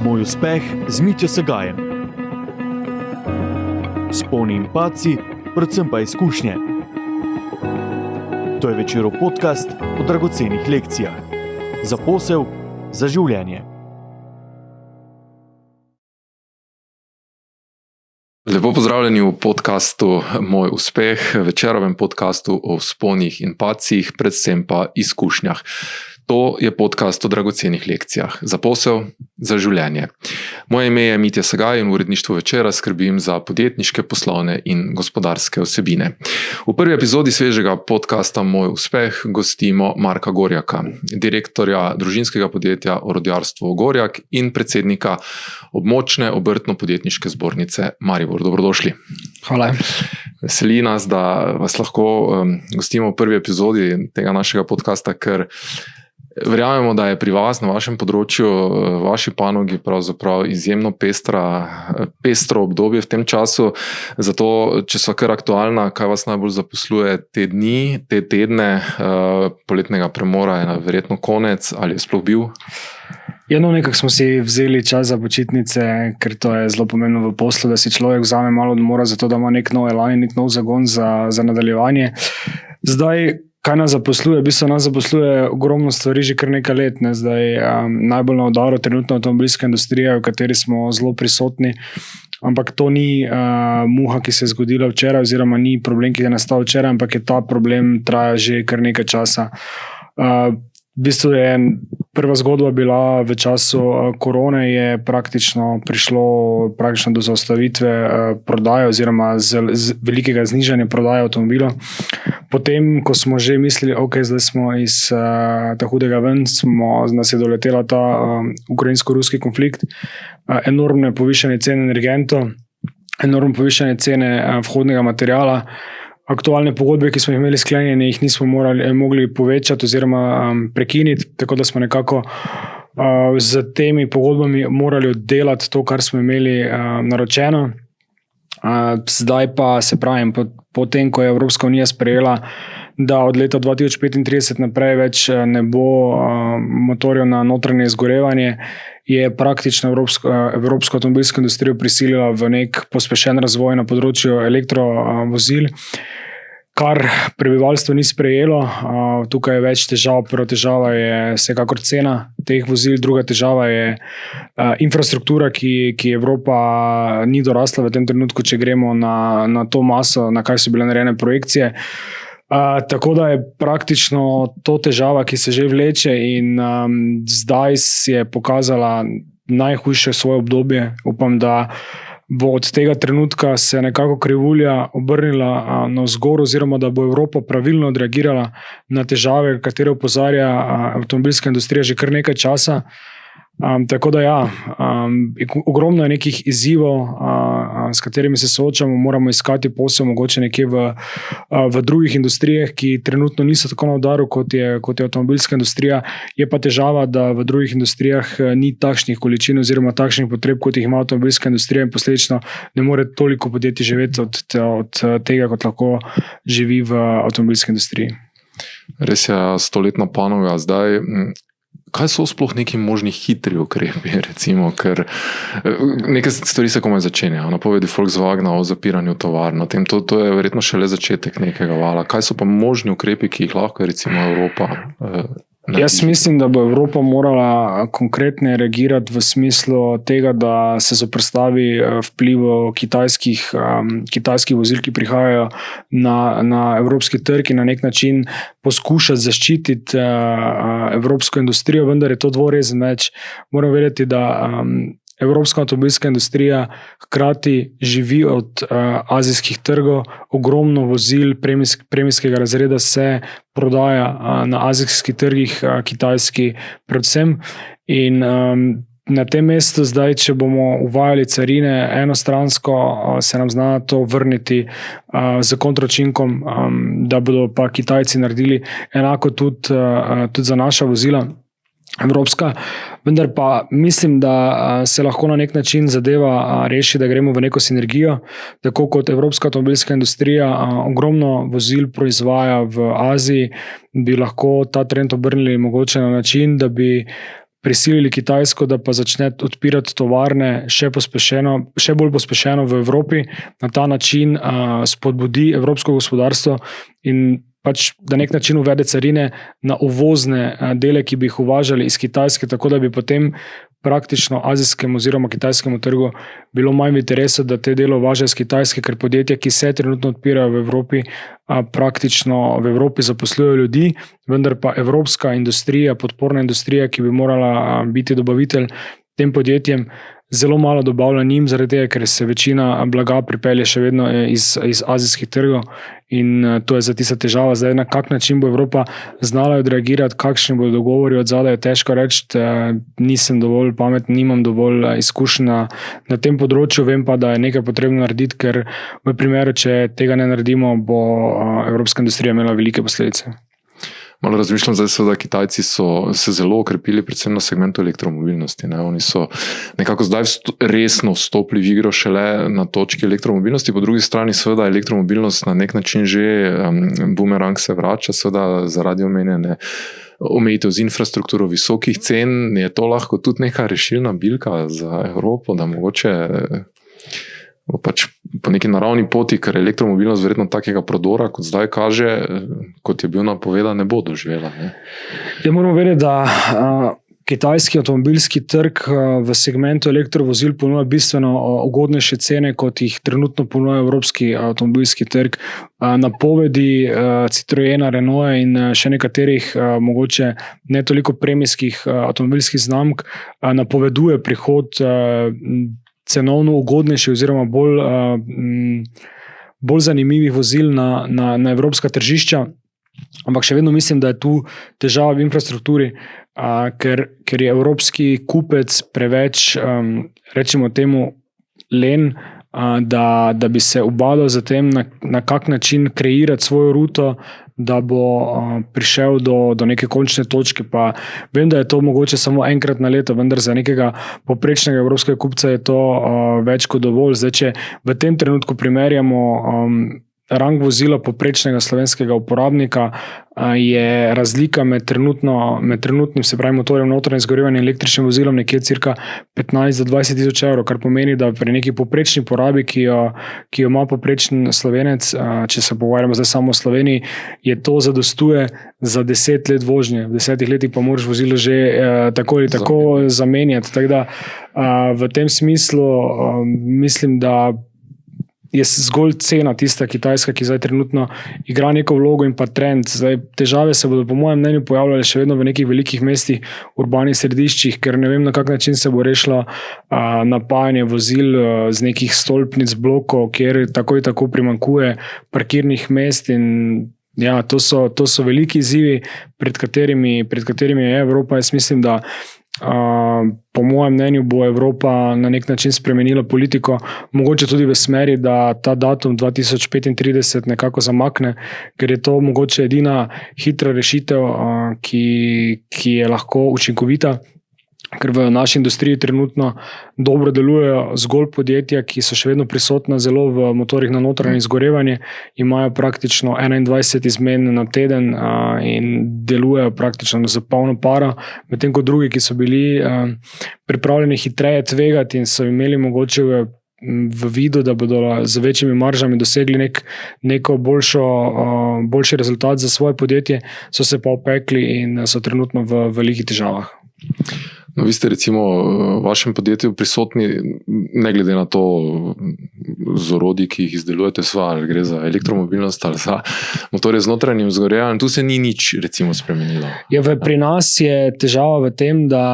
Moj uspeh z Mitjo Segajem. Vzponi in padci, predvsem pa izkušnje. To je Večerov podcast o dragocenih lekcijah. Za posel, za življenje. Lepo pozdravljeni v podcastu Moj uspeh, večerovem podcastu o vzponih in padcih, predvsem pa izkušnjah. To je podcast o dragocenih lekcijah. Za posel, za življenje. Moje ime je Mitja Segaj in v uredništvu Večera skrbim za podjetniške, poslovne in gospodarske vsebine. V prvi epizodi svežega podcasta Moj uspeh gostimo Marka Gorjaka, direktorja družinskega podjetja Orodjarstvo Gorjak in predsednika območne obrtno-podjetniške zbornice Maribor. Dobrodošli. Hvala. Veseli nas, da vas lahko gostimo v prvi epizodi tega našega podcasta, ker verjamemo, da je pri vas na vašem področju, vaši panogi pravzaprav izjemno pestro obdobje v tem času. Zato, če so kar aktualna, kaj vas najbolj zaposluje te dni, te tedne poletnega premora, je verjetno konec ali je sploh bil? Nekako smo si vzeli čas za počitnice, ker to je zelo pomembno v poslu, da si človek vzame malo odmora, zato da ima nek nov elan in nek nov zagon za nadaljevanje. Zdaj, kaj nas zaposluje? V bistvu nas zaposluje ogromno stvari že kar nekaj let. Zdaj, najbolj na udaru trenutno avtomobilska industrija, v kateri smo zelo prisotni, ampak to ni muha, ki se je zgodila včeraj, oziroma ni problem, ki je nastal včeraj, ampak je ta problem traja že kar nekaj časa. V bistvu je prva zgodba bila v času korone, je praktično prišlo do zaustavitve prodaje oziroma z velikega znižanja prodaje avtomobilov. Potem, ko smo že mislili, zdaj smo iz ta hudega ven, nas je doletela ta ukrajinsko-ruski konflikt, enormne povišanje cen energentov, enormno povišanje cene vhodnega materiala. Aktualne pogodbe, ki smo imeli sklenjene, jih nismo mogli povečati oziroma prekiniti, tako da smo nekako z temi pogodbami morali oddelati to, kar smo imeli naročeno. Zdaj pa se pravim, potem, ko je Evropska unija sprejela, da od leta 2035 naprej več ne bo motorjev na notranje izgorevanje, je praktično evropsko avtomobilsko industrijo prisilila v nek pospešen razvoj na področju elektrovozil, kar prebivalstvo ni sprejelo. Tukaj je več težav. Prva težava je vsekakor cena teh vozil, druga težava je infrastruktura, ki Evropa ni dorasla v tem trenutku, če gremo na to maso, na kaj so bile narejene projekcije. Tako da je praktično to težava, ki se že vleče in zdaj je pokazala najhujše svoje obdobje. Upam, da bo od tega trenutka se nekako krivulja obrnila navzgor, oziroma da bo Evropa pravilno odreagirala na težave, katere opozarja avtomobilska industrija že kar nekaj časa. Tako da ogromno je nekih izzivov, s katerimi se soočamo, moramo iskati posel mogoče nekje v drugih industrijah, ki trenutno niso tako na udaru, kot je avtomobilska industrija. Je pa težava, da v drugih industrijah ni takšnih količin oziroma takšnih potreb, kot jih ima avtomobilska industrija, in posledično ne more toliko podjetij živeti od tega, kot lahko živi v avtomobilski industriji. Res je, stoletna panoga. Zdaj, kaj so sploh neki možni hitri ukrepi, recimo, ker neke stvari se komaj začenjajo. Napovedi Volkswagena o zapiranju tovarn, to je verjetno šele začetek nekega vala. Kaj so pa možni ukrepi, ki jih lahko recimo Evropa Jaz mislim, da bo Evropa morala konkretno reagirati v smislu tega, da se zoperstavi vplivu kitajskih vozil, ki prihajajo na evropski trg, in na nek način poskušati zaščititi evropsko industrijo, vendar je to dvorezen meč. Moramo vedeti, da evropska avtomobilska industrija hkrati živi od azijskih trgov. Ogromno vozil premijskega razreda se prodaja na azijskih trgih, kitajski predvsem. In na tem mestu zdaj, če bomo uvajali carine enostransko, se nam zna to vrniti z kontračinkom, da bodo pa Kitajci naredili enako tudi za naša vozila. Evropska, vendar pa mislim, da se lahko na nek način zadeva reši, da gremo v neko sinergijo, tako kot evropska avtomobilska industrija ogromno vozil proizvaja v Aziji, bi lahko ta trend obrnili mogoče na način, da bi prisilili Kitajsko, da pa začne odpirati tovarne še bolj pospešeno v Evropi, na ta način spodbudi evropsko gospodarstvo in pač na nek način uvede carine na uvozne dele, ki bi jih uvažali iz Kitajske, tako da bi potem praktično azijskemu oziroma kitajskemu trgu bilo manj v interesu, da te delo uvažajo iz Kitajske, ker podjetja, ki se trenutno odpirajo v Evropi, praktično v Evropi zaposlujejo ljudi, vendar pa evropska industrija, podporna industrija, ki bi morala biti dobavitelj tem podjetjem, zelo malo dobavlja njim, zaradi tega, ker se večina blaga pripelje še vedno iz azijskih trgov in to je za tista težava. Zdaj, na kak način bo Evropa znala odreagirati, kakšni bodo dogovori od zadaj, je težko reči, nisem dovolj pameten, nimam dovolj izkušenj na tem področju, vem pa, da je nekaj potrebno narediti, ker v primeru, če tega ne naredimo, bo evropska industrija imela velike posledice. Malo razmišljam, zdaj seveda Kitajci so se zelo okrepili predvsem na segmentu elektromobilnosti. Oni so nekako zdaj resno vstopili v igro šele na točki elektromobilnosti, po drugi strani seveda elektromobilnost na nek način že bumerang se vrača, seveda zaradi omenjene omejitev z infrastrukturo visokih cen. Je to lahko tudi neka rešilna bilka za Evropo, da mogoče pač po neki naravni poti, ker elektromobilnost verjetno takega prodora, kot zdaj kaže, kot je bil napovedan, ne bo doživela. Ja, moramo vedeti, da kitajski avtomobilski trg v segmentu elektrovozil ponuja bistveno ugodnejše cene, kot jih trenutno ponuja evropski avtomobilski trg. Napovedi Citroena, Renaulta in še nekaterih mogoče ne toliko premijskih avtomobilskih znamk napoveduje prihod cenovno ugodnejši oziroma bolj zanimivih vozil na evropska tržišča, ampak še vedno mislim, da je tu težava v infrastrukturi, ker je evropski kupec preveč, rečemo temu, len, da bi se ubadal za tem, na kak način kreirati svojo ruto, da bo prišel do neke končne točke. Pa vem, da je to mogoče samo enkrat na leto, vendar za nekega poprečnega evropskega kupca je to več kot dovolj. Zdaj, če v tem trenutku primerjamo rang vozila poprečnega slovenskega uporabnika, je razlika med trenutnim, se pravi motorjem notranje izgorevanje in električnim vozilom nekje cirka 15 do 20 tisoč evrov, kar pomeni, da pri neki poprečni porabi, ki jo ima poprečen Slovenec, če se pogovarjamo zdaj samo o Sloveniji, je to zadostuje za 10 let vožnje. V 10 letih pa moraš vozilo že tako ali tako zamenjati. Tako da v tem smislu mislim, da je zgolj cena tista kitajska, ki zdaj trenutno igra neko vlogo in pa trend. Zdaj, težave se bodo po mojem mnenju pojavljale še vedno v nekih velikih mestih, urbanih središčih, ker ne vem, na kak način se bo rešilo napajanje vozil z nekih stolpnic, blokov, kjer tako primanjkuje parkirnih mest in ja, to so veliki izzivi, pred katerimi je Evropa. Jaz mislim, da po mojem mnenju bo Evropa na nek način spremenila politiko, mogoče tudi v smeri, da ta datum 2035 nekako zamakne, ker je to mogoče edina hitra rešitev, ki je lahko učinkovita. Ker v naši industriji trenutno dobro delujejo zgolj podjetja, ki so še vedno prisotna zelo v motorjih na notranje izgorevanje, imajo praktično 21 izmen na teden in delujejo praktično za polno paro, medtem ko drugi, ki so bili pripravljeni hitreje tvegati in so imeli mogoče v vidu, da bodo z večjimi maržami dosegli neko boljši rezultat za svoje podjetje, so se pa opekli in so trenutno v velikih težavah. No, vi ste recimo v vašem podjetju prisotni, ne glede na to z orodji, ki jih izdelujete, ali gre za elektromobilnost ali za motorje z notranjim izgorevanjem, tu se ni nič recimo spremenilo. Ja, pri nas je težava v tem, da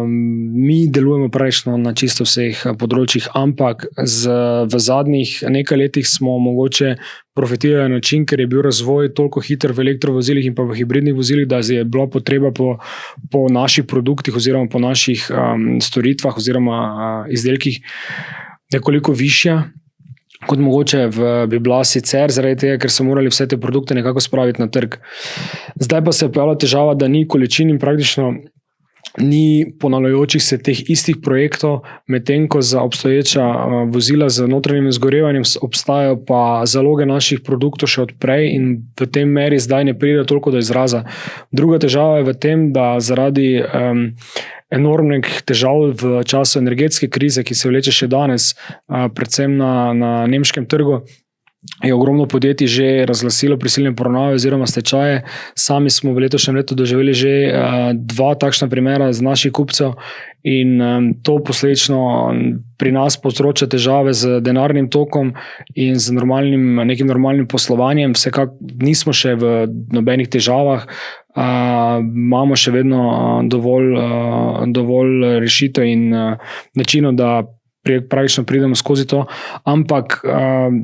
mi delujemo praktično na čisto vseh področjih, ampak v zadnjih nekaj letih smo mogoče profitirali na način, ker je bil razvoj toliko hiter v elektrovozilih in pa v hibridnih vozilih, da je bila potreba po naših produktih oziroma po naših storitvah oziroma izdelkih nekoliko višja, kot mogoče bi bila sicer, zaradi tega, ker so morali vse te produkte nekako spraviti na trg. Zdaj pa se je pojavila težava, da ni količin in praktično ni ponavljajočih se teh istih projektov, medtem ko za obstoječa vozila z notranjim izgorevanjem obstajajo pa zaloge naših produktov še odprej in v tem meri zdaj ne pride toliko do izraza. Druga težava je v tem, da zaradi enormnih težav v času energetske krize, ki se vleče še danes, predvsem na nemškem trgu, je ogromno podjetij že razglasilo prisilne poravnave oziroma stečaje. Sami smo v letošnjem letu doživeli že 2 takšna primera z naših kupcev in to posledično pri nas povzroča težave z denarnim tokom in z nekim normalnim poslovanjem. Vsekakor nismo še v nobenih težavah, imamo še vedno dovolj rešitev in načinov, da praktično pridemo skozi to, ampak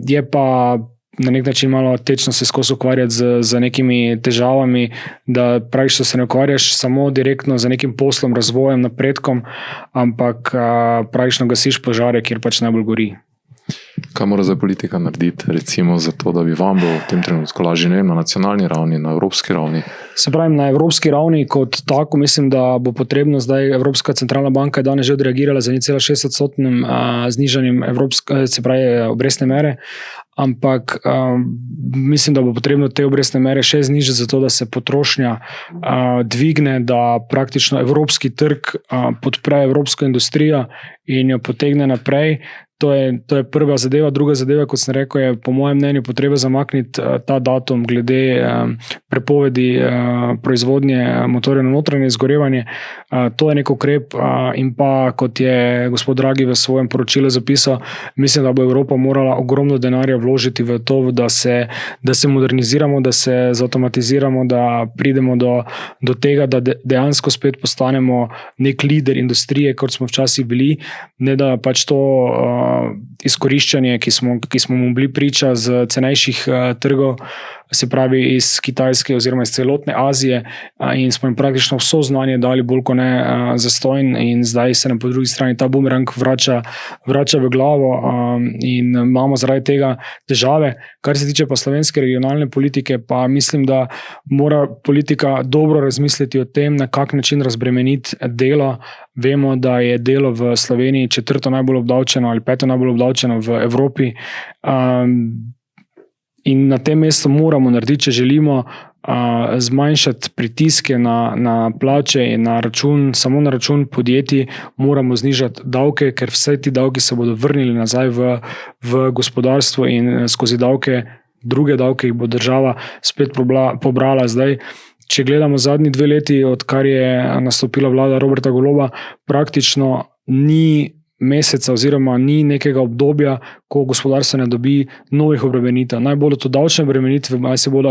je pa na nek način malo tečno se skozi ukvarjati z nekimi težavami, da praktično se ne ukvarjaš samo direktno z nekim poslom, razvojem, napredkom, ampak praktično gasiš požare, kjer pač najbolj gori. Kaj mora zdaj politika narediti, recimo zato, da bi vam bilo v tem trenutku lažje, ne vem, na nacionalni ravni, na evropski ravni? Se pravi, na evropski ravni kot tako mislim, da bo potrebno zdaj Evropska centralna banka je danes že odreagirala za 0,6% znižanjem obrestne mere, ampak mislim, da bo potrebno te obrestne mere še znižati, zato da se potrošnja dvigne, da praktično evropski trg podpre evropsko industrijo in jo potegne naprej. To je prva zadeva. Druga zadeva, kot sem rekel, je po mojem mnenju potreba zamakniti ta datum glede prepovedi proizvodnje motorjev na notranje izgorevanje. To je nek ukrep in pa, kot je gospod Draghi v svojem poročilu zapisal, mislim, da bo Evropa morala ogromno denarja vložiti v to, da se moderniziramo, da se zautomatiziramo, da pridemo do tega, da dejansko spet postanemo nek lider industrije, kot smo včasih bili, ne da pač to izkoriščanje, ki smo mu bili priča z cenejših trgov, se pravi iz Kitajske oziroma iz celotne Azije, in smo jim praktično vso znanje dali bolj kot ne zastonj in zdaj se nam po drugi strani ta bumerang vrača v glavo in imamo zaradi tega težave. Kar se tiče pa slovenske regionalne politike, pa mislim, da mora politika dobro razmisliti o tem, na kak način razbremeniti delo. Vemo, da je delo v Sloveniji 4. najbolj obdavčeno ali 5. najbolj obdavčeno v Evropi. In na tem mestu moramo narediti, če želimo zmanjšati pritiske na plače in samo na račun podjetij, moramo znižati davke, ker vse ti davki se bodo vrnili nazaj v gospodarstvo in skozi druge davke jih bo država spet pobrala. Zdaj, če gledamo zadnji 2 leti, odkar je nastopila vlada Roberta Goloba, praktično ni meseca oziroma ni nekega obdobja, ko gospodarstvo ne dobi novih obremenitev. Najbolj to davčne obremenitve, se bodo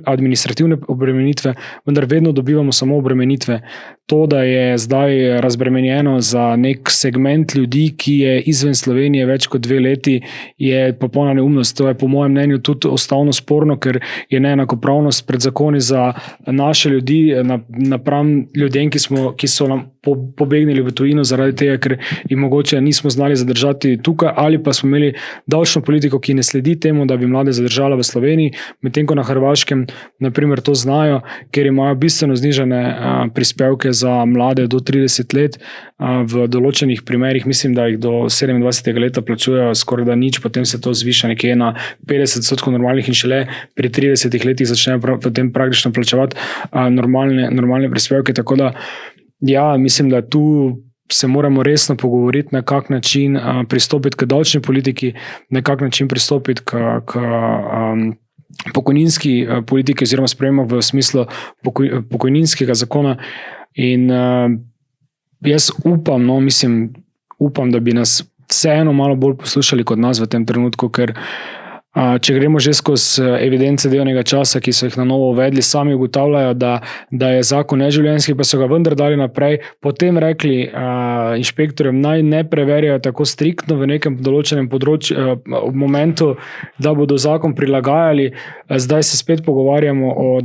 administrativne obremenitve, vendar vedno dobivamo samo obremenitve. To, da je zdaj razbremenjeno za nek segment ljudi, ki je izven Slovenije več kot 2 leti, je popolna neumnost. To je po mojem mnenju tudi ustavno sporno, ker je neenakopravnost pred zakoni za naše ljudi napram ljudem, ki so nam pobegnili v tujino zaradi tega, ker jim mogoče nismo znali zadržati tukaj, ali pa smo imeli davčno politiko, ki ne sledi temu, da bi mlade zadržala v Sloveniji, medtem ko na Hrvaškem naprimer to znajo, ker imajo bistveno znižane prispevke za mlade do 30 let, v določenih primerih mislim, da jih do 27. leta plačujejo skoraj da nič, potem se to zviša nekje na 50% normalnih in šele pri 30 letih začnejo potem praktično plačevati normalne prispevke, tako da ja, mislim, da tu se moramo resno pogovoriti, na kak način pristopiti k davčni politiki, na kak način pristopiti k pokojninski politiki oziroma sprejema v smislu pokojninskega zakona. In jaz upam, da bi nas vseeno malo bolj poslušali kot nas v tem trenutku, ker če gremo že skozi evidence delovnega časa, ki so jih na novo uvedli, sami ugotavljajo, da je zakon neživljenjski, pa so ga vendar dali naprej, potem rekli inšpektorjem naj ne preverjajo tako striktno v nekem določenem področju v momentu, da bodo zakon prilagajali. Zdaj se spet pogovarjamo o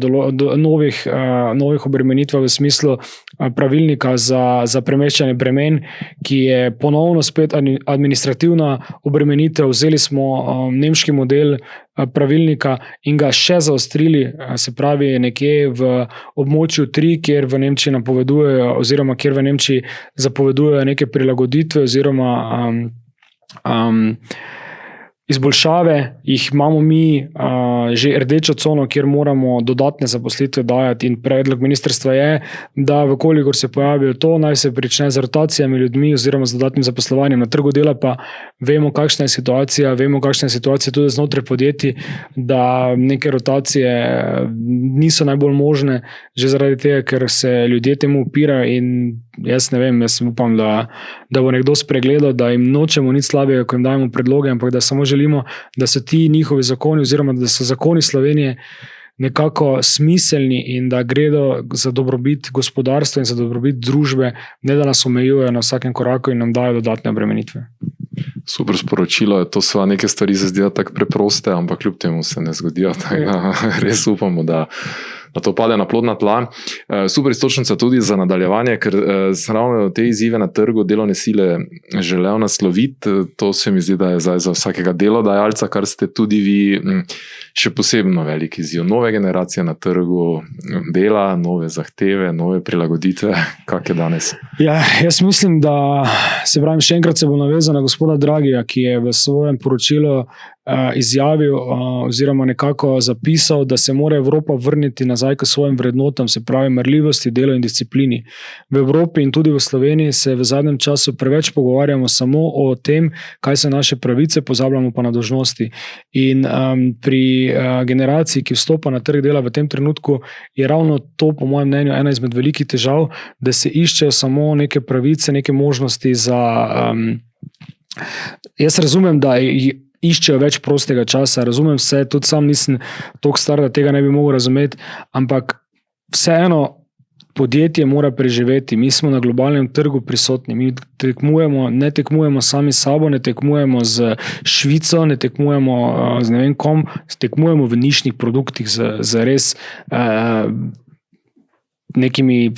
novih obremenitvah v smislu pravilnika za premeščanje bremen, ki je ponovno spet administrativna obremenitev. Vzeli smo nemški model model pravilnika in ga še zaostrili, se pravi nekje v območju 3, kjer v Nemčiji napovedujejo oziroma kjer v Nemčiji zapovedujejo neke prilagoditve oziroma izboljšave, jih imamo mi že rdečo cono, kjer moramo dodatne zaposlitve dajati in predlog ministrstva je, da vkolikor se pojavijo to, naj se prične z rotacijami ljudmi oziroma z dodatnim zaposlovanjem na trgu dela, pa vemo, kakšna je situacija tudi znotraj podjetij, da neke rotacije niso najbolj možne, že zaradi tega, ker se ljudje temu upirajo in jaz ne vem, jaz upam, da bo nekdo spregledal, da jim nočemo nič slabega, ko jim dajemo predloge, ampak da samo želimo, da so ti njihovi zakoni oziroma da so zakoni Slovenije nekako smiselni in da gredo za dobrobit gospodarstva in za dobrobit družbe, ne da nas omejujejo na vsakem koraku in nam dajo dodatne obremenitve. Super sporočilo, to so neke stvari se zdijo tako preproste, ampak kljub temu se ne zgodijo, res upamo, da to pade na plodna tla. Super istočnica tudi za nadaljevanje, ker ravno te izzive na trgu delovne sile želel nasloviti, to se mi zdi, da je zdaj za vsakega delodajalca, kar ste tudi vi, še posebno velik izziv. Nove generacije na trgu dela, nove zahteve, nove prilagoditve, kak je danes? Ja, jaz mislim, da se pravim, še enkrat se bo navezal na gospoda Dragija, ki je v svojem poročilu izjavil oziroma nekako zapisal, da se mora Evropa vrniti nazaj k svojim vrednotam, se pravi marljivosti, delu in disciplini. V Evropi in tudi v Sloveniji se v zadnjem času preveč pogovarjamo samo o tem, kaj so naše pravice, pozabljamo pa na dolžnosti. In pri generaciji, ki vstopa na trg dela v tem trenutku, je ravno to, po mojem mnenju, ena izmed velikih težav, da se iščejo samo neke pravice, neke možnosti za... Jaz razumem, da iščejo več prostega časa, razumem vse, tudi sam nisem toliko star, da tega ne bi mogel razumeti, ampak vseeno podjetje mora preživeti, mi smo na globalnem trgu prisotni, mi ne tekmujemo sami s sabo, ne tekmujemo z Švico, ne tekmujemo z ne vem kom, tekmujemo v nišnih produktih z res nekimi,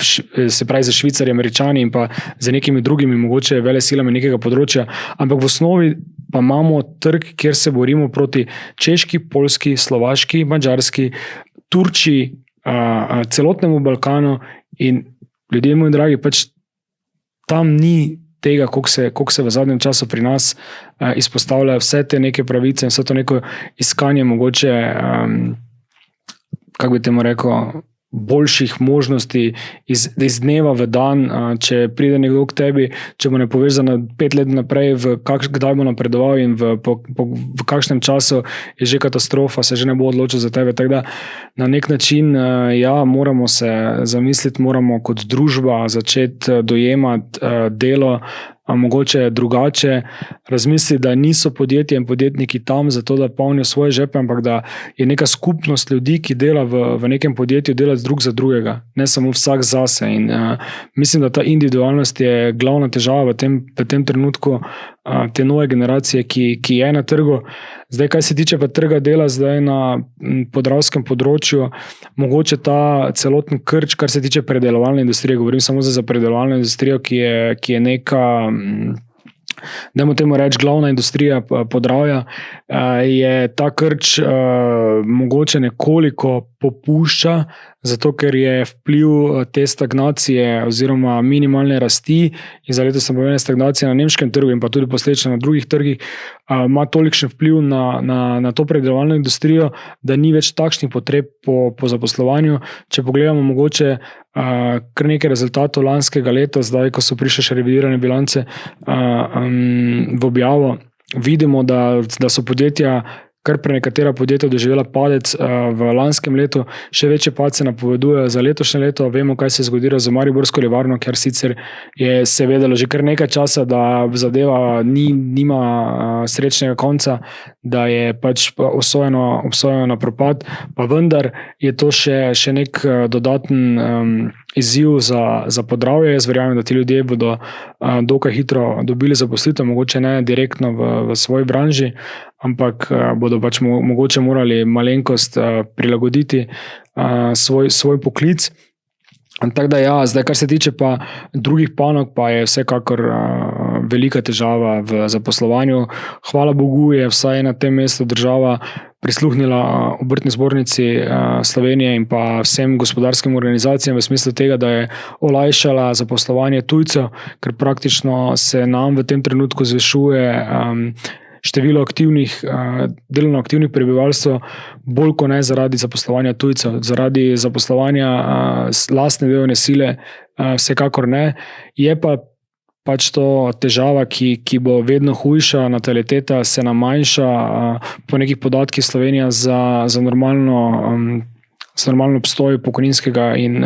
se pravi za Švicarji, Američani in pa za nekimi drugimi mogoče velesilami nekega področja, ampak v osnovi pa imamo trg, kjer se borimo proti Češki, Poljski, Slovaški, Madžarski, Turčiji, celotnemu Balkanu in ljudje moji dragi, pač tam ni tega, koliko se v zadnjem času pri nas izpostavljajo vse te neke pravice in vse to neko iskanje mogoče, kako bi temu rekel, boljših možnosti iz dneva v dan, če pride nekdo k tebi, če mu ne poveš za 5 let naprej, kdaj bo napredoval in v kakšnem času je že katastrofa, se že ne bo odločil za tebe. Tako da na nek način, ja, moramo se zamisliti, moramo kot družba začeti dojemati delo mogoče drugače, razmisliti, da niso podjetja in podjetniki tam zato, da polnijo svoje žepe, ampak da je neka skupnost ljudi, ki dela v nekem podjetju, delati drug za drugega, ne samo vsak zase. In mislim, da ta individualnost je glavna težava v tem trenutku te nove generacije, ki je na trgu. Zdaj, kaj se tiče pa trga dela zdaj na podravskem področju, mogoče ta celoten krč, kar se tiče predelovalne industrije, govorim samo za predelovalno industrijo, ki je neka, dajmo temu reči, glavna industrija Podravja, je ta krč mogoče nekoliko popušča, zato ker je vpliv te stagnacije oziroma minimalne rasti in za letos napovedane stagnacije na nemškem trgu in pa tudi posledično na drugih trgih ima tolikšen vpliv na to predelovalno industrijo, da ni več takšnih potreb po zaposlovanju. Če pogledamo mogoče kar nekaj rezultatov lanskega leta, zdaj, ko so prišle še revidirane bilance v objavo, vidimo, da so podjetja, kar pre nekatera podjetja doživela padec v lanskem letu, še večje padce napovedujejo za letošnje leto. Vemo, kaj se je zgodilo z Mariborsko livarno, ker sicer se je vedelo že kar nekaj časa, da zadeva nima srečnega konca, da je pač obsojeno na propad, pa vendar je to še nek dodaten izziv za Podravje. Jaz verjamem, da ti ljudje bodo dokaj hitro dobili zaposlitev, mogoče ne direktno v svoji branži, ampak bodo pač mogoče morali malenkost prilagoditi svoj poklic. Tako da ja, zdaj kar se tiče pa drugih panog, pa je vsekakor velika težava v zaposlovanju. Hvala Bogu je vsaj na tem mestu država prisluhnila Obrtni zbornici Slovenije in pa vsem gospodarskim organizacijam v smislu tega, da je olajšala zaposlovanje tujcev, ker praktično se nam v tem trenutku zvišuje število delovno aktivnih prebivalstva, bolj kot ne zaradi zaposlovanja tujcev, zaradi zaposlovanja lastne delovne sile, vsekakor ne. Je pa pač to težava, ki bo vedno hujša, nataliteta se nam manjša, po nekih podatkih Slovenija za normalno obstoj pokojninskega in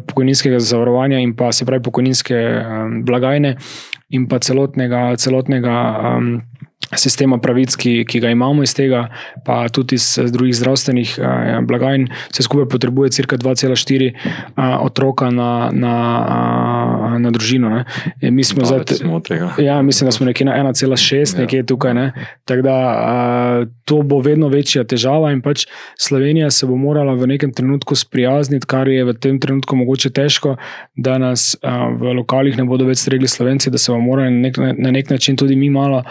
pokojninskega zavarovanja in pa se pravi pokojninske blagajne in pa celotnega sistema pravic, ki ga imamo iz tega, pa tudi iz drugih zdravstvenih blagajn, vse skupaj potrebuje cirka 2,4 otroka na družino. Ne. Mislim, da smo nekje na 1,6, nekje tukaj. Ne. Tako da to bo vedno večja težava in pač Slovenija se bo morala v nekem trenutku sprijazniti, kar je v tem trenutku mogoče težko, da nas v lokalih ne bodo več stregli Slovenci, da se bomo morali na nek način tudi mi malo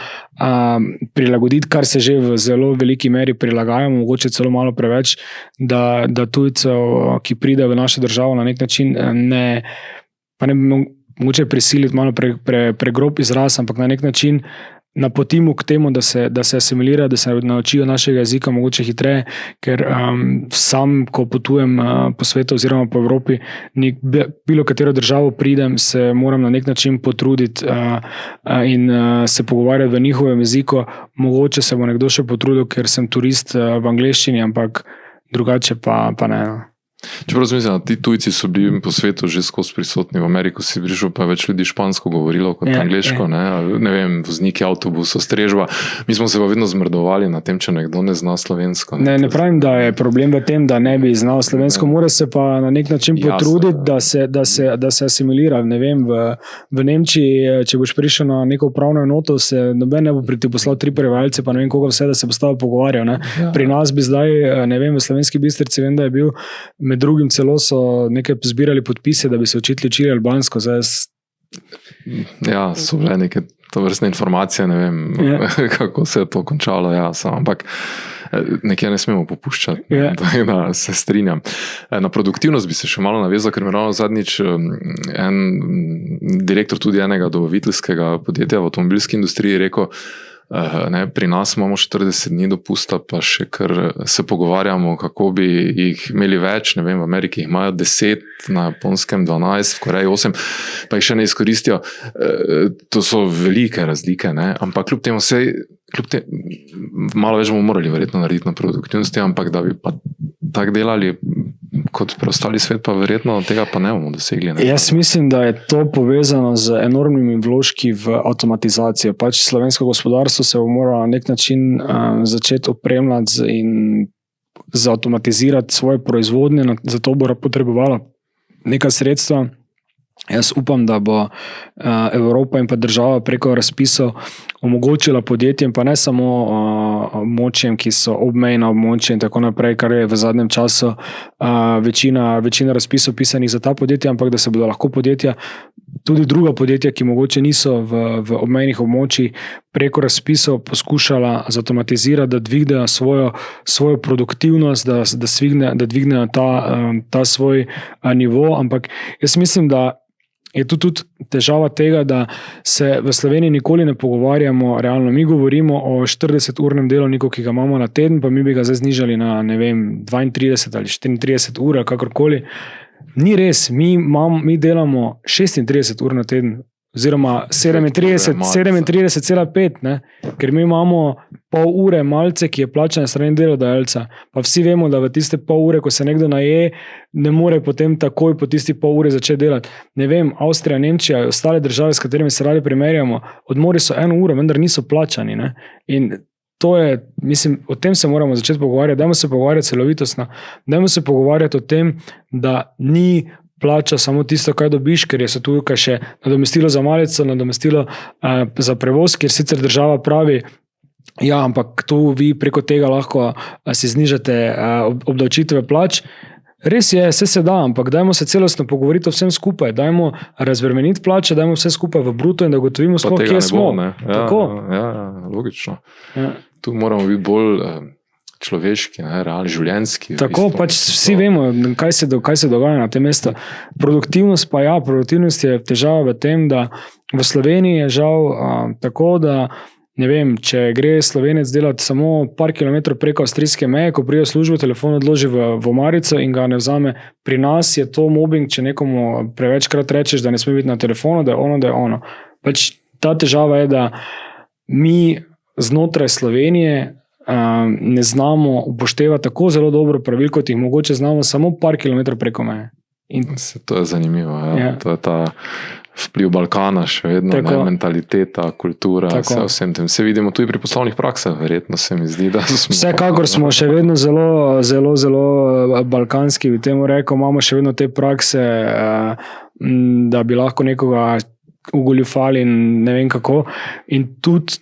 prilagoditi, kar se že v zelo veliki meri prilagajamo, mogoče celo malo preveč, da tujcev, ki pridejo v našo državo, na nek način ne mogoče prisiliti malo pregrob izraz, ampak na nek način napotimo k temu, da se asimilirajo, da se naučijo našega jezika mogoče hitreje, ker sam, ko potujem po svetu oziroma po Evropi, bilo katero državo pridem, se moram na nek način potruditi in se pogovarjati v njihovem jeziku. Mogoče se bo nekdo še potrudil, ker sem turist v angleščini, ampak drugače pa ne. Čeprav mislim, da ti tujci so bili po svetu že skozi prisotni. V Ameriku si prišel, pa več ljudi špansko govorilo kot angleško. Ne vem, vozniki avtobusov, strežba. Mi smo se pa vedno zmrdovali na tem, če nekdo ne zna slovensko. Ne pravim, da je problem v tem, da ne bi znal slovensko. Mora se pa na nek način potruditi, da se asimilira. Ne vem, v Nemčiji, če boš prišel na neko upravno enoto, se noben ne bo ti poslal 3 prevajalce, pa ne vem koga vse, da se bo stavil pogovarjal. Pri nas bi zdaj, ne vem, v Slovenski Bistrici vem, da je bil med drugim celo so nekaj zbirali podpise, da bi se učili albansko. Ja, so bile neke tovrstne informacije, ne vem, kako se je to končalo, ampak nekje ne smemo popuščati, da se strinjam. Na produktivnost bi se še malo navezal, ker mi ravno zadnjič en direktor tudi enega dobaviteljskega podjetja v avtomobilski industriji rekel, pri nas imamo 40 dni dopusta, pa še kar se pogovarjamo, kako bi jih imeli več. Ne vem, v Ameriki jih imajo 10, na Japonskem 12, v Koreji 8, pa jih še ne izkoristijo. To so velike razlike, ampak kljub temu malo več bomo morali verjetno narediti na produktivnosti, ampak da bi pa tako delali kot preostali svet, pa verjetno tega pa ne bomo dosegli. Jaz mislim, da je to povezano z enormnimi vložki v avtomatizacijo. Pač slovensko gospodarstvo se bo moralo na nek način začeti opremljati in zautomatizirati svoje proizvodnje, zato bo potrebovala neka sredstva. Jaz upam, da bo Evropa in pa država preko razpisov omogočila podjetjem, pa ne samo območjem, ki so obmejna območja in tako naprej, kar je v zadnjem času večina razpisov pisanih za ta podjetja, ampak da se bodo lahko podjetja, tudi druga podjetja, ki mogoče niso v obmejnih območjih, preko razpisov poskušala zautomatizirati, da dvignejo svojo produktivnost, da dvignejo ta svoj nivo, ampak jaz mislim, da je tudi težava tega, da se v Sloveniji nikoli ne pogovarjamo realno. Mi govorimo o 40-urnem delovniku, ki ga imamo na teden, pa mi bi ga zdaj znižali na, ne vem, 32 ali 34 ur, kakorkoli. Ni res, mi delamo 36 ur na teden, oziroma 37,5, ker mi imamo pol ure malce, ki je plačan strani delodajalca. Pa vsi vemo, da v tiste pol ure, ko se nekdo naje, ne more potem takoj po tisti pol ure začeti delati. Ne vem, Avstrija, Nemčija, ostale države, s katerimi se radi primerjamo, odmori so 1 uro, vendar niso plačani. In to je, mislim, o tem se moramo začeti pogovarjati. Dajmo se pogovarjati celovitostno. Dajmo se pogovarjati o tem, da ni plača samo tisto, kaj dobiš, ker je so tukaj še nadomestilo za malico, nadomestilo za prevoz, kjer sicer država pravi, ampak tu vi preko tega lahko si znižate obdavčitve plač. Res je, vse se da, ampak dajmo se celostno pogovoriti o vsem skupaj, dajmo razbremeniti plače, dajmo vse skupaj v bruto in da gotovimo sploh, kje smo. Logično. Ja. Tu moramo biti bolj človeški, realni, življenjski. Tako, pač vsi vemo, kaj se dogaja na tem mestu. Produktivnost je težava v tem, da v Sloveniji je žal tako, da ne vem, če gre Slovenec delati samo par kilometrov preko avstrijske meje, ko pride v službo, telefon odloži v omarico in ga ne vzame. Pri nas je to mobbing, če nekomu prevečkrat rečeš, da ne sme biti na telefonu, da je ono. Pač ta težava je, da mi znotraj Slovenije ne znamo upoštevati tako zelo dobro pravil, kot jih mogoče znamo samo par kilometrov preko meje. To je zanimivo. Ja. To je ta vpliv Balkana še vedno, mentaliteta, kultura, vsem tem. Se vidimo tudi pri poslovnih praksah, verjetno se mi zdi, da smo... Vsekakor smo še vedno zelo balkanski, v tem rekel, imamo še vedno te prakse, da bi lahko nekoga ugoljufali in ne vem kako. In tudi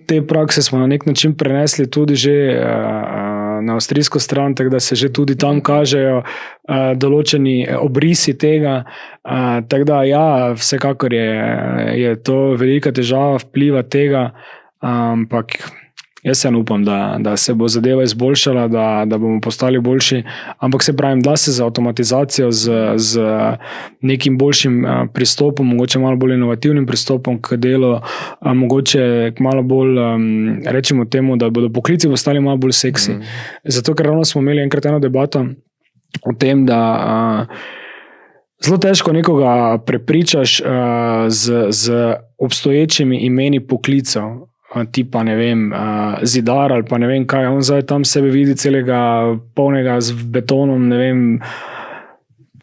te prakse smo na nek način prenesli tudi že na avstrijsko stran, tako da se že tudi tam kažejo določeni obrisi tega. Tako da vsekakor je to velika težava vpliva tega, ampak jaz se upam, da se bo zadeva izboljšala, da bomo postali boljši, ampak se pravim, da se z avtomatizacijo, z nekim boljšim pristopom, mogoče malo bolj inovativnim pristopom k delu, mogoče malo bolj, rečemo temu, da bodo poklici postali malo bolj seksi. Zato, ker ravno smo imeli enkrat eno debato o tem, da zelo težko nekoga prepričaš z obstoječimi imeni poklicev, tipa, ne vem, zidar ali pa ne vem kaj, on zdaj tam sebe vidi celega polnega z betonom, ne vem,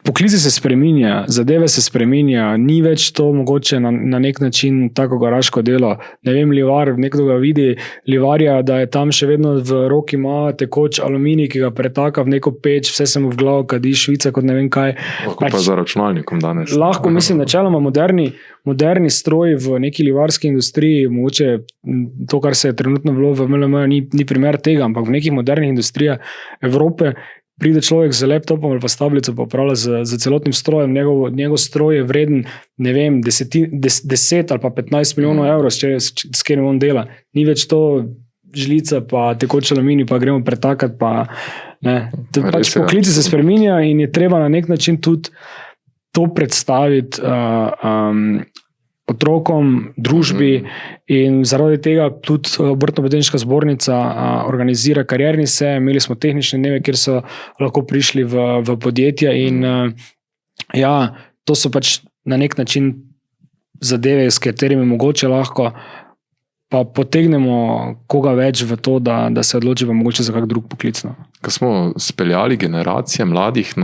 poklici se spreminja, zadeve se spreminja, ni več to mogoče na nek način tako garaško delo, ne vem, livar, nekdo ga vidi, livarja, da je tam še vedno v roki ima tekoč aluminij, ki ga pretaka v neko peč, vse se mu v glavo kadi, švica kot ne vem kaj. Lahko pa za računalnikom danes. Lahko, mislim, načeloma moderni stroj v neki livarski industriji, mogoče to, kar se je trenutno bilo v MLM, ni primer tega, ampak v nekih modernih industrijah Evrope pride človek z laptopom ali pa s tablico pa upravlja z celotnim strojem, njegov stroj je vreden, ne vem, 10 ali pa 15 milijonov evrov, s katerim on dela. Ni več to žlica pa tekoč aluminij, pa gremo pretakati, pa ne. Pač poklici se spreminja in je treba na nek način tudi to predstaviti otrokom, družbi in zaradi tega tudi Obrtno-podjetniška zbornica organizira karierni sejem, imeli smo tehnične dneve, kjer so lahko prišli v podjetja in to so pač na nek način zadeve, s katerimi mogoče lahko pa potegnemo koga več v to, da se odloči pa mogoče za kak drug poklic. Ko smo speljali generacije mladih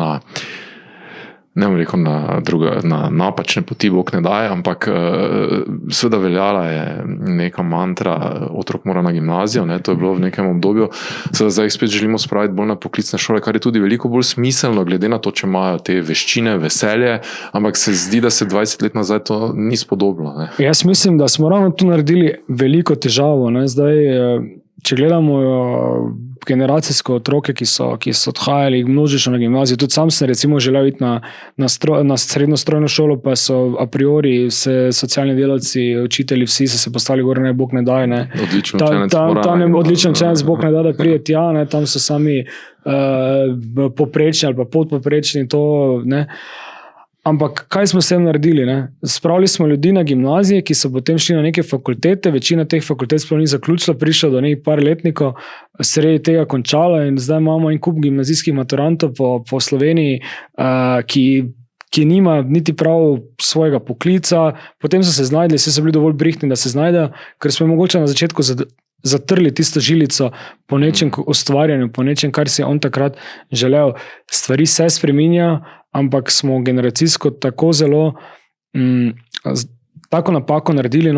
ne bom rekel na napačne poti, Bog ne daje, ampak seveda veljala je neka mantra, otrok mora na gimnazijo, to je bilo v nekem obdobju, seveda zdaj spet želimo spraviti bolj na poklicne šole, kar je tudi veliko bolj smiselno, glede na to, če imajo te veščine, veselje, ampak se zdi, da se 20 let nazaj to ni spodobilo. Jaz mislim, da smo ravno tu naredili veliko težavo. Zdaj, če gledamo generacijske otroke, ki so odhajali množično na gimnazijo, tudi sam sem recimo želel iti na srednjo strojno šolo, pa so a priori vse socialni delavci, učitelji, vsi so se postali gore, ne, Bog ne daje. Odličen učenec, Bog ne daje, da prije tja, tam so sami poprečni ali pa podpoprečni, to ne. Ampak kaj smo s tem naredili? Spravili smo ljudi na gimnazije, ki so potem šli na neke fakultete, večina teh fakultet sploh ni zaključila, prišla do nekaj par letnikov, sredi tega končala in zdaj imamo en kup gimnazijskih maturantov po Sloveniji, ki nima niti prav svojega poklica, potem so se znajdli, so bili dovolj brihtni, da se znajdejo, ker smo mogoče na začetku zatrli tisto žilico po nečem ustvarjanju, po nečem, kar si on takrat želel. Stvari se spreminjajo, ampak smo generacijsko tako zelo tako napako naredili,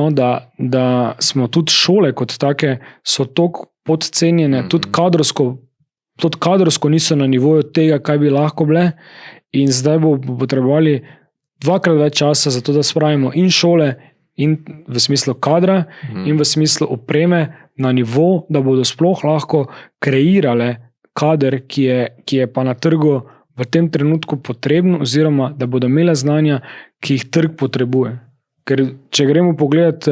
da smo tudi šole kot take so toliko podcenjene, tudi kadrovsko niso na nivoju tega, kaj bi lahko bile, in zdaj bo potrebovali 2x več časa za to, da spravimo in šole in v smislu kadra in v smislu opreme na nivo, da bodo sploh lahko kreirale kader, ki je pa na trgu v tem trenutku potrebno, oziroma da bodo imele znanja, ki jih trg potrebuje. Ker če gremo pogledat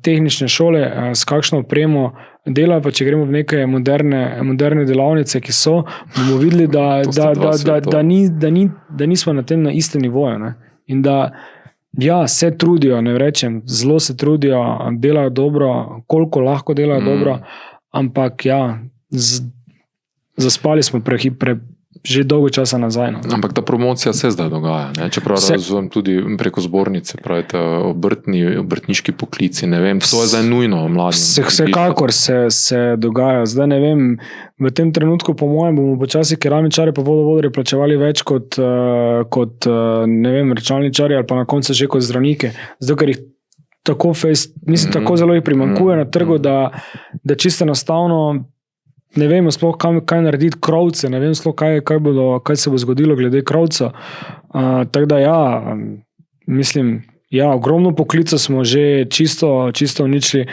tehnične šole, s kakšno opremo delajo, pa če gremo v neke moderne delavnice, ki so, bomo videli, da nismo na istem nivoju. Ne? In da se trudijo, ne rečem, zelo se trudijo, delajo dobro, koliko lahko delajo dobro, ampak zaspali smo že dolgo časa nazaj. No. Ampak ta promocija se zdaj dogaja. Ne? Čeprav razumem tudi preko zbornice, pravite, obrtniški poklici, ne vem, to je zdaj nujno mladim. Vsekakor se dogaja. Zdaj ne vem, v tem trenutku po mojem bomo počasi keramičare pa vodovodarje plačevali več kot ne vem, računalničarji ali pa na koncu že kot zdravnike. Zato, ker jih tako zelo jih primanjkuje na trgu, da čisto enostavno ne vemo sploh, kaj narediti krovce, ne vem sploh, kaj se bo zgodilo glede krovca. Tako da mislim, ogromno poklicov smo že čisto uničili.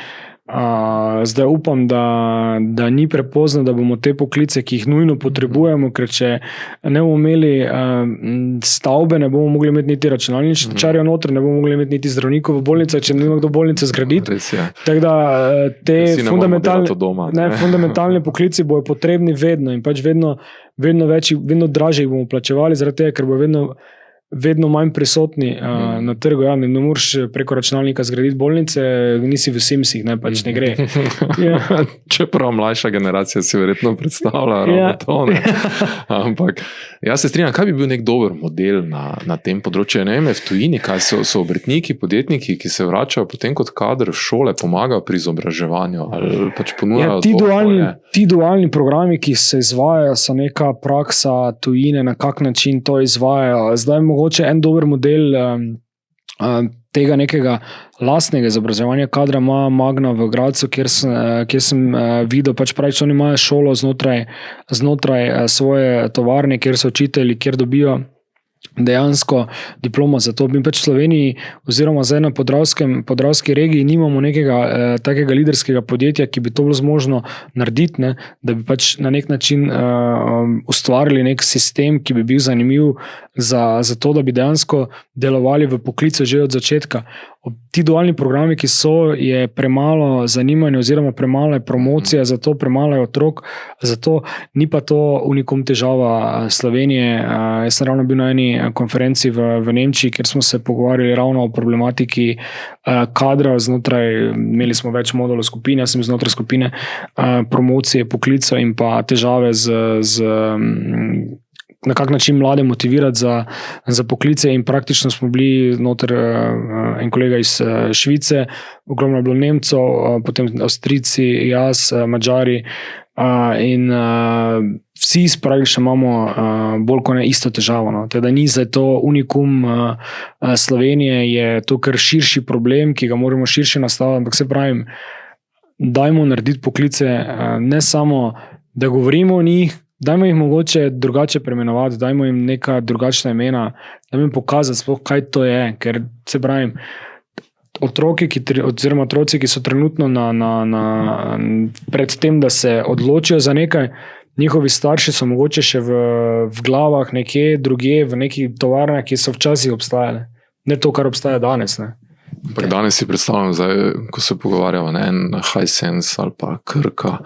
Zdaj upam, da ni prepozno, da bomo te poklice, ki jih nujno potrebujemo, ker če ne bomo imeli stavbe, ne bomo mogli imeti niti računalničarjev noter, ne bomo mogli imeti niti zdravnikov v bolnicah, če ne ima kdo bolnice zgraditi. Tako da te fundamentalne poklici bojo potrebni vedno in pač vedno dražje jih bomo plačevali, zaradi tega, ker bo vedno manj prisotni na trgu. Ne moreš preko računalnika zgraditi bolnice, nisi v Simsih, pač ne gre. Čeprav mlajša generacija si verjetno predstavlja ravno to. Ampak jaz se strinjam, kaj bi bil nek dober model na tem področju? Ne vem, v tujini, kaj so obrtniki, podjetniki, ki se vračajo potem kot kader v šole, pomagajo pri izobraževanju ali pač ponujajo ti dualni programi, ki se izvajajo, so neka praksa tujine, na kak način to izvajajo. Zdaj mogoče en dober model tega nekega lastnega izobraževanja kadra ima Magna v Gradcu, kjer sem videl, pač pravi, oni imajo šolo znotraj svoje tovarne, kjer so učitelji, kjer dobijo dejansko diploma za to. Mi pač v Sloveniji oziroma zdaj na podravski regiji nimamo nekega takega liderskega podjetja, ki bi to bilo zmožno narediti, da bi pač na nek način ustvarili nek sistem, ki bi bil zanimiv za to, da bi dejansko delovali v poklicu že od začetka. Ti dualni programi, ki so, je premalo zanimanja oziroma premalo je promocija, zato premalo je otrok, zato ni pa to unikum težava Slovenije. Jaz sem ravno bil na eni konferenci v Nemčiji, kjer smo se pogovarjali ravno o problematiki kadra imeli smo več modulov skupine, jaz sem znotraj skupine promocije poklica in pa težave na kak način mlade motivirati za poklice in praktično smo bili noter en kolega iz Švice, ogromno je bilo Nemcev, potem Avstrijci, jaz, Madžari in vsi praktično imamo bolj kot ne isto težavo. No. Teda ni za to unikum Slovenije, je to kar širši problem, ki ga moramo širše nastaviti, ampak se pravim, dajmo narediti poklice, ne samo, da govorimo o njih, dajmo jih mogoče drugače premenovati, dajmo jim neka drugačna imena, dajmo jim pokazati sploh, kaj to je, ker se pravim, otroci, ki so trenutno pred tem, da se odločijo za nekaj, njihovi starši so mogoče še v glavah nekje drugje, v nekih tovarnah, ki so včasih obstajale. Ne to, kar obstaja danes. Ne. Danes si predstavljam, zdaj, ko se pogovarjamo, en Hisense ali pa Krka,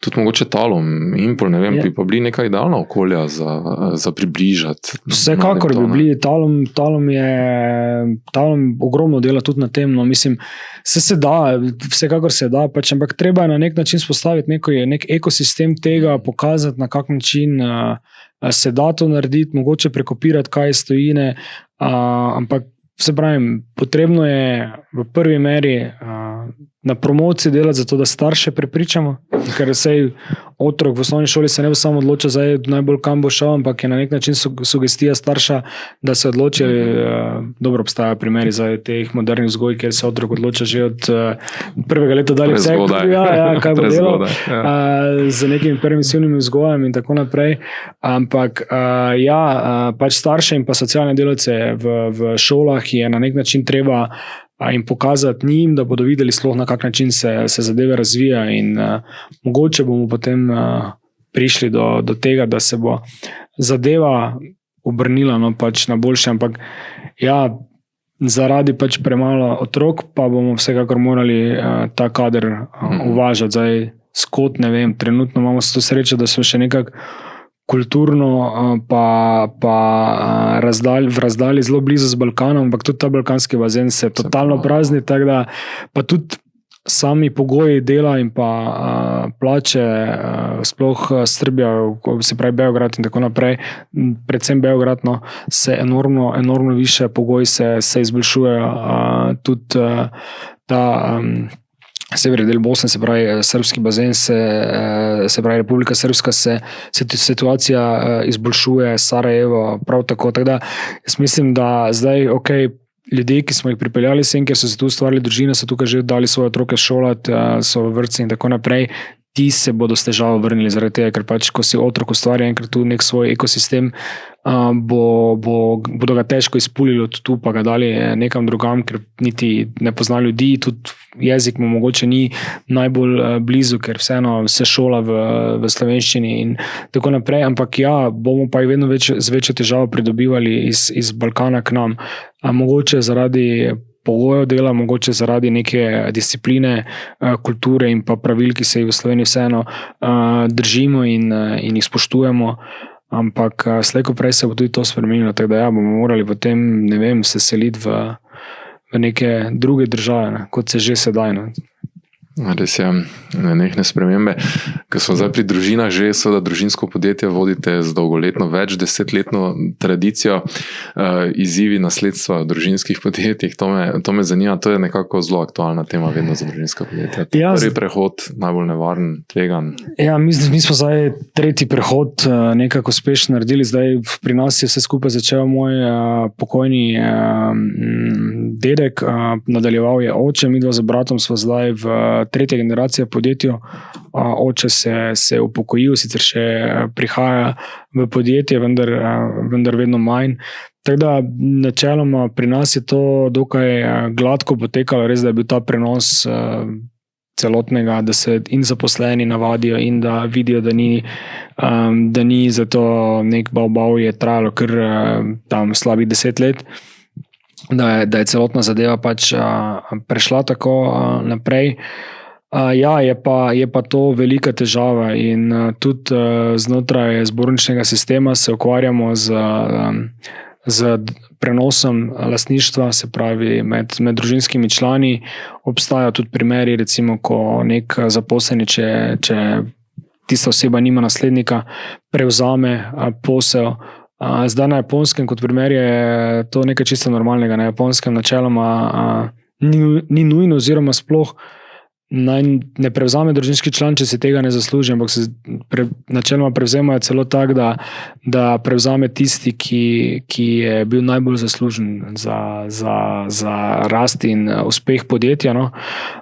tudi mogoče Talum, Impol, ne vem, bi pa bili neka idealna okolja za približati. Vsekakor bi bili. Talum ogromno dela tudi na tem. No, mislim, se da, vsekakor se da, pač, ampak treba je na nek način spostaviti nek ekosistem tega, pokazati na kak način se da to narediti, mogoče prekopirati kaj iz tujine, ampak se pravim, potrebno je v prvi meri na promociji delati zato, da starše prepričamo, ker sej otrok v osnovni šoli se ne bo samo odločil zdaj najbolj kam bo šel, ampak je na nek način sugestija starša, da se odloči. Dobro obstajajo primeri za teh modernih vzgoj, kjer se otrok odloča že od prvega leta dalje vse, kaj bo delal, z nekimi permisivnimi vzgojami in tako naprej. Ampak pač starše in pa socialne delavce v šolah je na nek način treba in pokazati njim, da bodo videli sploh na kak način se zadeve razvija in mogoče bomo potem prišli do tega, da se bo zadeva obrnila pač na boljše, ampak ja, zaradi pač premalo otrok pa bomo vsekakor morali ta kader uvažati. Zdaj skot, ne vem, trenutno imamo to srečo, da smo še nekako kulturno pa v razdalji zelo blizu z Balkanom, ampak tudi ta balkanski bazen se totalno prazni, tako da pa tudi sami pogoji dela in pa plače, sploh Srbija, se pravi Beograd in tako naprej, predvsem Beograd, se enormno više pogoji se izboljšujejo. Tudi ta severni del Bosne, se pravi srbski bazen, se pravi Republika Srpska, se situacija izboljšuje, Sarajevo prav tako. Tako da jaz mislim, da zdaj ljudje, ki smo jih pripeljali sem, ker so se tu ustvarili družine, so tukaj že dali svoje otroke šolati, so v vrtci in tako naprej, ti se bodo s težavo vrnili zaradi tega, ker pač, ko si otrok ustvarja enkrat tu nek svoj ekosistem, bodo ga težko izpulili od tu, pa ga dali nekam drugam, ker niti ne pozna ljudi, tudi jezik mu mogoče ni najbolj blizu, ker vseeno se šola v slovenščini in tako naprej, ampak ja, bomo pa jih vedno z večjo težavo pridobivali iz Balkana k nam. Mogoče zaradi pogojev dela, mogoče zaradi neke discipline, kulture in pa pravil, ki se jih v Sloveniji vseeno držimo in jih spoštujemo, ampak slej ko prej se bo tudi to spremenilo, tako da ja, bomo morali potem, ne vem, se seliti v neke druge države, kot se že sedaj. Res je, nenehne spremembe. Ko smo zdaj pri družinah, že seveda družinsko podjetje vodite z dolgoletno, več desetletno tradicijo, izzivi nasledstva v družinskih podjetjih, to me zanima, to je nekako zelo aktualna tema vedno za družinska podjetja. Prvi prehod, najbolj nevaren, tvegan. Ja, mi smo zdaj tretji prehod nekako uspešno naredili, zdaj pri nas je vse skupaj začel moj pokojni dedek, nadaljeval je oče, midva z bratom smo zdaj v tretja generacija podjetju. Oče se je upokojil, sicer še prihaja v podjetje, vendar vedno manj. Tako da načeloma pri nas je to dokaj gladko potekalo, res da je bil ta prenos celotnega, da se in zaposleni navadijo in da vidijo, da ni za to nek bav, je trajalo kar tam slabih 10 let. Da je celotna zadeva pač prešla tako naprej. Ja, je pa to velika težava in tudi znotraj zborničnega sistema se ukvarjamo z prenosom lastništva, se pravi med družinskimi člani. Obstajajo tudi primeri, recimo, ko nek zaposleni, če tista oseba nima naslednika, prevzame posel. Zdaj na Japonskem, kot primer, je to nekaj čisto normalnega. Na Japonskem načeloma ni nujno, oziroma sploh ne prevzame družinski član, če se tega ne zasluži, ampak se načeloma prevzemajo celo tako, da prevzame tisti, ki je bil najbolj zaslužen za rast in uspeh podjetja.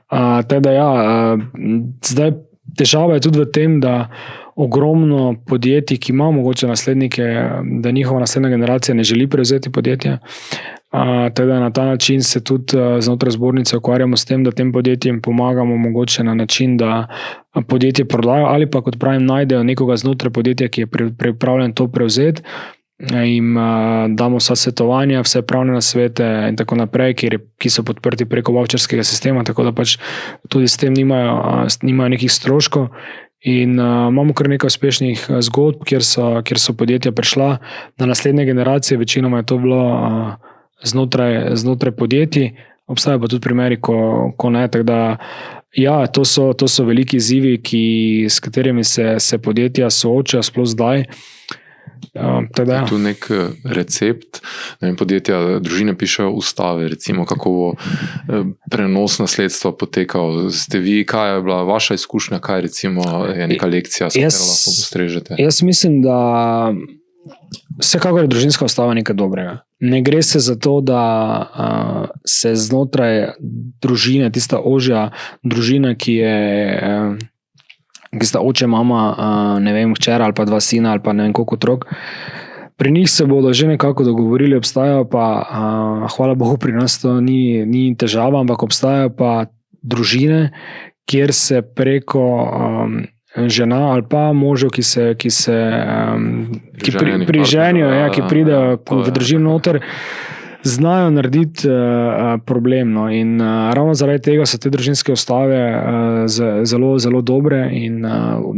Tako da ja, zdaj težava je tudi v tem, da ogromno podjetij, ki ima mogoče naslednike, da njihova naslednja generacija ne želi prevzeti podjetja. Tako da na ta način se tudi znotraj zbornice ukvarjamo s tem, da tem podjetjem pomagamo mogoče na način, da podjetje prodajo ali pa, kot pravim, najdejo nekoga znotraj podjetja, ki je pripravljen to prevzeti. Jim damo vsa svetovanja, vse pravne nasvete in tako naprej, ki so podprti preko vavčerskega sistema, tako da pač tudi s tem nimajo nekih stroškov. In imamo kar nekaj uspešnih zgodb, kjer so podjetja prišla na naslednje generacije, večinoma je to bilo znotraj podjetij, obstajajo pa tudi primeri, ko ne. Tako da ja, to so veliki izzivi, s katerimi se podjetja soočajo, sploh zdaj. Je tu nek recept, podjetja, družine pišejo ustave, recimo, kako bo prenos nasledstva potekal. Ste vi, kaj je bila vaša izkušnja, kaj recimo je neka lekcija, s katero lahko postrežete? Jaz mislim, da vsekakor je družinska ustava nekaj dobrega. Ne gre se za to, da se znotraj družine, tista ožja družina, ki sta oče, mama, ne vem, hčera ali pa 2 sina ali pa ne vem koliko otrok, pri njih se bodo že nekako dogovorili, obstajajo pa, hvala Bogu, pri nas to ni težava, ampak obstajajo pa družine, kjer se preko žena ali pa možev, ki priženijo, ki pridejo v družino noter, znajo narediti problem. No. In ravno zaradi tega so te družinske ustave zelo, zelo dobre in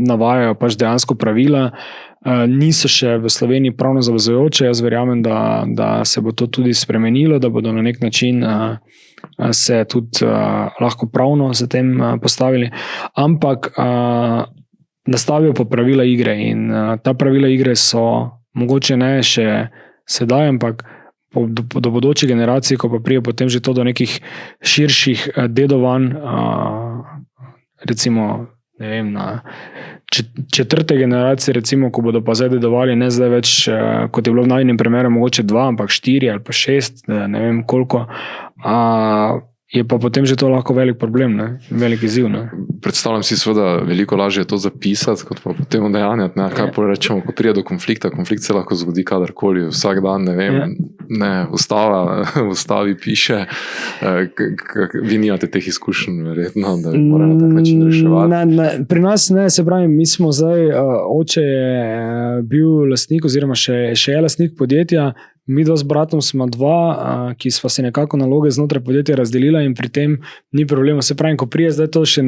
navajajo pač dejansko pravila. Niso še v Sloveniji pravno zavezujoče. Jaz verjamem, da se bo to tudi spremenilo, da bodo na nek način se tudi lahko pravno za tem postavili. Ampak nastavijo pa pravila igre in ta pravila igre so mogoče ne še sedaj, ampak do bodoče generacije, ko pa prije potem že to do nekih širših dedovanj, recimo ne vem, na četrte generacije, recimo, ko bodo pa zdaj dedovali, ne zdaj več, kot je bilo v najnem primeru, mogoče 2, ampak 4 ali pa 6, ne vem koliko, je pa potem že to lahko velik problem, ne? Velik izziv. Ne? Predstavljam si seveda veliko lažje to zapisati, kot pa potem udejanjati. Kaj rečemo, ko pride do konflikta, konflikt se lahko zgodi kadarkoli, vsak dan, ne vem, ustavi piše, vi nimate teh izkušenj, verjetno, da bi morali na tak način reševati. Pri nas ne, se pravi, mi smo zdaj, oče je bil lastnik oziroma še je lastnik podjetja. Mi dva s bratom smo 2, ki sva se nekako naloge znotraj podjetja razdelila in pri tem ni problema. Se pravi, ko prije zdaj to še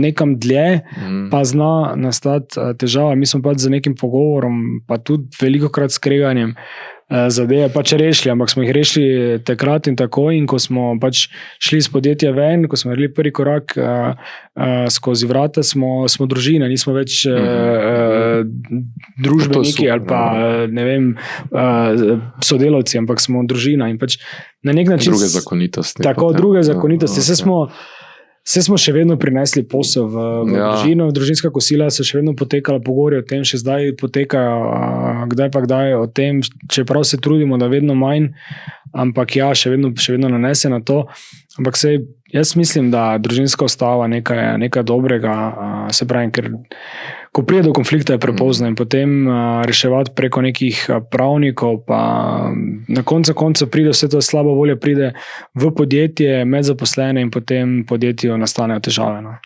nekam dlje, pa zna nastati težava. Mi smo pač za nekim pogovorom, pa tudi veliko krat s kreganjem zadeve pač rešili, ampak smo jih rešili takrat in tako, in ko smo pač šli iz podjetja ven, ko smo naredili prvi korak skozi vrata, smo družina, nismo več družbeniki ali pa ne vem, sodelavci, ampak smo družina in pač na nek način druge zakonitosti. Tako, druge zakonitosti. Vse smo še vedno prinesli posel v družino, družinska kosila so še vedno potekala, pogovori o tem še zdaj potekajo, kdaj pa kdaj o tem, čeprav se trudimo, da vedno manj, ampak ja, še vedno nanese na to. Ampak jaz mislim, da družinska ustava nekaj dobrega, se pravi, ker ko pride do konflikta, je prepozno in potem reševati preko nekih pravnikov, pa na koncu pride vse to slabo volje, pride v podjetje, med zaposlene in potem podjetju nastanejo težave. No.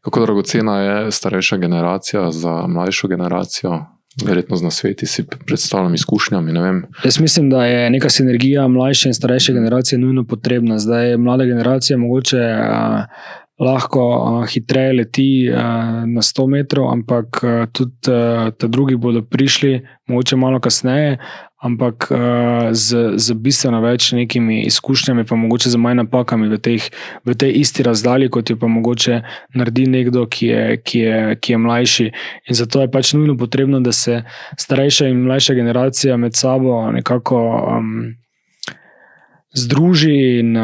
Kako dragocena je starejša generacija za mlajšo generacijo? Verjetno z nasveti si predstavljam izkušnjami, ne vem. Jaz mislim, da je neka sinergija mlajše in starejše generacije nujno potrebna. Zdaj mlada generacija mogoče lahko hitreje leti na 100 metrov, ampak tudi ta drugi bodo prišli mogoče malo kasneje, ampak z bistveno več nekimi izkušnjami, pa mogoče z manj napakami v tej isti razdalji, kot jo pa mogoče naredi nekdo, ki je mlajši. In zato je pač nujno potrebno, da se starejša in mlajša generacija med sabo nekako združi in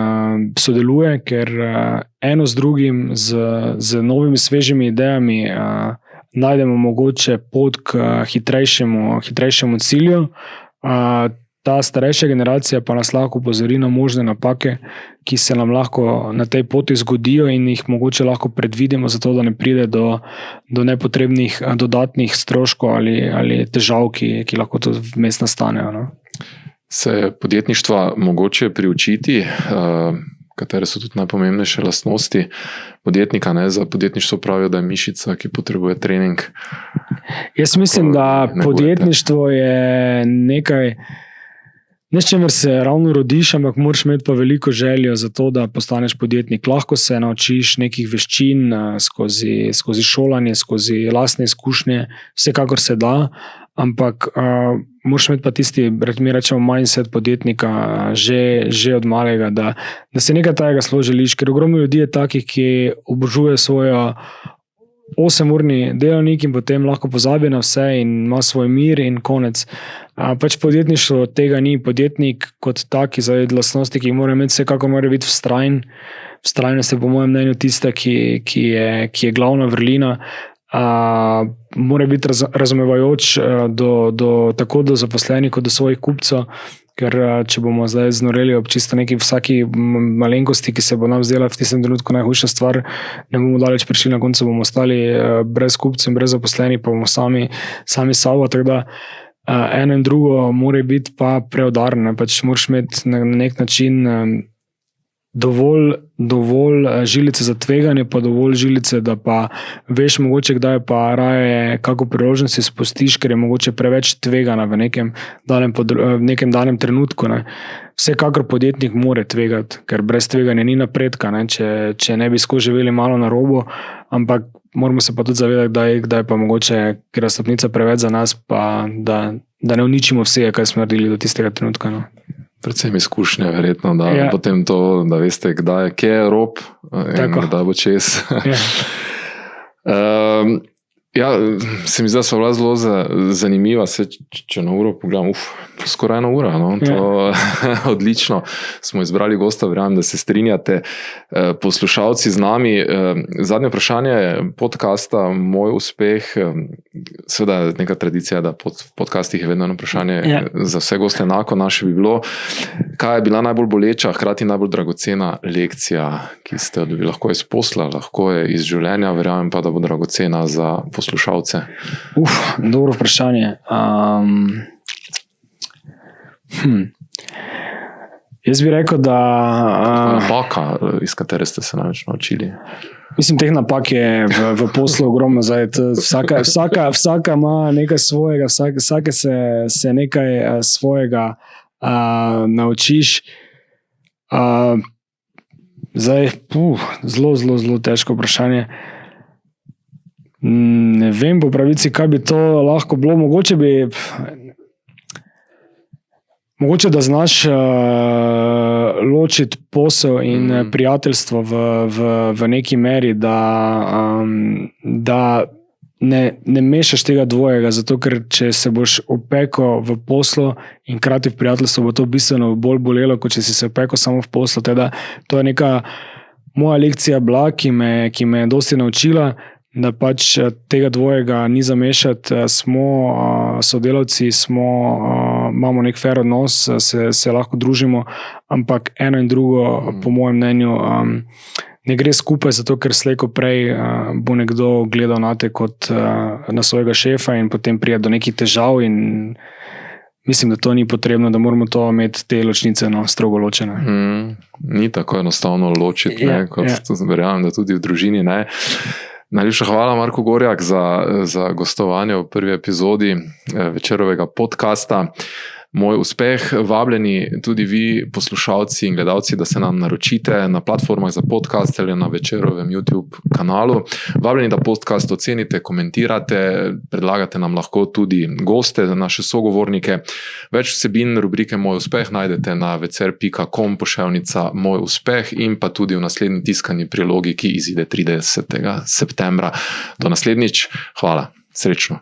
sodeluje, ker eno z drugim, z novimi svežimi idejami najdemo mogoče pot k hitrejšemu cilju. Ta starejša generacija pa nas lahko opozori na možne napake, ki se nam lahko na tej poti zgodijo in jih mogoče lahko predvidimo, zato da ne pride do nepotrebnih dodatnih stroškov ali težav, ki lahko tudi vmes nastanejo. No? Se je podjetništva mogoče priučiti, katere so tudi najpomembnejše lastnosti podjetnika, ne? Za podjetništvo pravijo, da je mišica, ki potrebuje trening. Jaz mislim, da podjetništvo je nekaj, ne s čemer se ravno rodiš, ampak moraš imeti pa veliko željo za to, da postaneš podjetnik. Lahko se naučiš nekih veščin skozi šolanje, skozi lastne izkušnje, vsekakor se da, ampak moraš imeti pa tisti, mi rečemo, mindset podjetnika že od malega, da se nekaj tajega zelo želiš, ker ogromno ljudi je takih, ki obožuje svojo 8-urni delovnik in potem lahko pozabi na vse in ima svoj mir in konec. Pač podjetništvo tega ni. Podjetnik kot taki, za lastnosti, ki jih mora imeti, vsekako mora biti vztrajen. Vztrajnost je po mojem mnenju tista, ki je glavna vrlina. Mora biti razumevajoč tako do zaposlenih kot do svojih kupcev, ker če bomo zdaj znoreli ob čisto neki vsaki malenkosti, ki se bo nam zdela v tistem trenutku najhujša stvar, ne bomo daleč prišli, na koncu bomo ostali brez kupcev in brez zaposlenih, pa bomo sami sabo, tako da eno in drugo mora biti pa preudarno, pač moraš imeti na nek način dovolj žilice za tveganje, pa dovolj žilice, da pa veš mogoče kdaj pa raje kako priložnost si spustiš, ker je mogoče preveč tvegana v nekem danem trenutku. Ne. Vsekakor podjetnik more tvegati, ker brez tveganja ni napredka, ne. Če ne bi skozi živeli malo na robu, ampak moramo se pa tudi zavedati, kdaj pa mogoče, ker je stopnica preveč za nas, pa da ne uničimo vsega, kar smo naredili do tistega trenutka. No. Predvsem izkušnje, verjetno, da potem to, da veste, kje je rob in kdaj bo čez. Se mi zdi, da so bila zelo zanimiva. Če na uro pogledam, skoraj 1 ura. No? To odlično. Smo izbrali gosta, verjamem, da se strinjate. Poslušalci z nami. Zadnje vprašanje podcasta Moj uspeh. Seveda je neka tradicija, da v podcastih je vedno eno vprašanje za vse goste enako. Naše bi bilo, kaj je bila najbolj boleča, hkrati najbolj dragocena lekcija, ki ste jo dobili lahko iz posla, lahko je iz življenja, verjamem pa, da bo dragocena za poslušalce? Dobro vprašanje. Jaz bi rekel, da... Napaka, iz katere ste se največ naučili? Mislim, teh napak je v poslu ogromno. Vsaka ima nekaj svojega, vsake se nekaj svojega naučiš. Zelo težko vprašanje. Ne vem po pravici, kaj bi to lahko bilo. Mogoče da znaš ločiti posel in prijateljstvo v neki meri, da ne mešaš tega dvojega, zato ker če se boš opekel v poslu in krati v prijateljstvu, bo to bistveno bolj bolelo, kot če si se opekel samo v poslu. Teda, to je neka moja lekcija bila, ki me je dosti naučila, da pač tega dvojega ni zamešati. Smo sodelavci, imamo nek fair odnos, se lahko družimo, ampak eno in drugo, po mojem mnenju, ne gre skupaj, zato ker slej ko prej bo nekdo gledal na te kot na svojega šefa in potem pride do nekih težav in mislim, da to ni potrebno, da moramo to imeti te ločnice strogo ločene. Ni tako enostavno ločiti, kot verjamem, da tudi v družini ne. Najlepša hvala, Marko Gorjak, za gostovanje v prvi epizodi Večerovega podcasta Moj uspeh. Vabljeni tudi vi, poslušalci in gledalci, da se nam naročite na platformah za podcast ali na Večerovem YouTube kanalu. Vabljeni, da podcast ocenite, komentirate, predlagate nam lahko tudi goste, naše sogovornike. Več vsebin rubrike Moj uspeh najdete na vecer.com/Moj uspeh in pa tudi v naslednji tiskani prilogi, ki izide 30. septembra. Do naslednjič. Hvala. Srečno.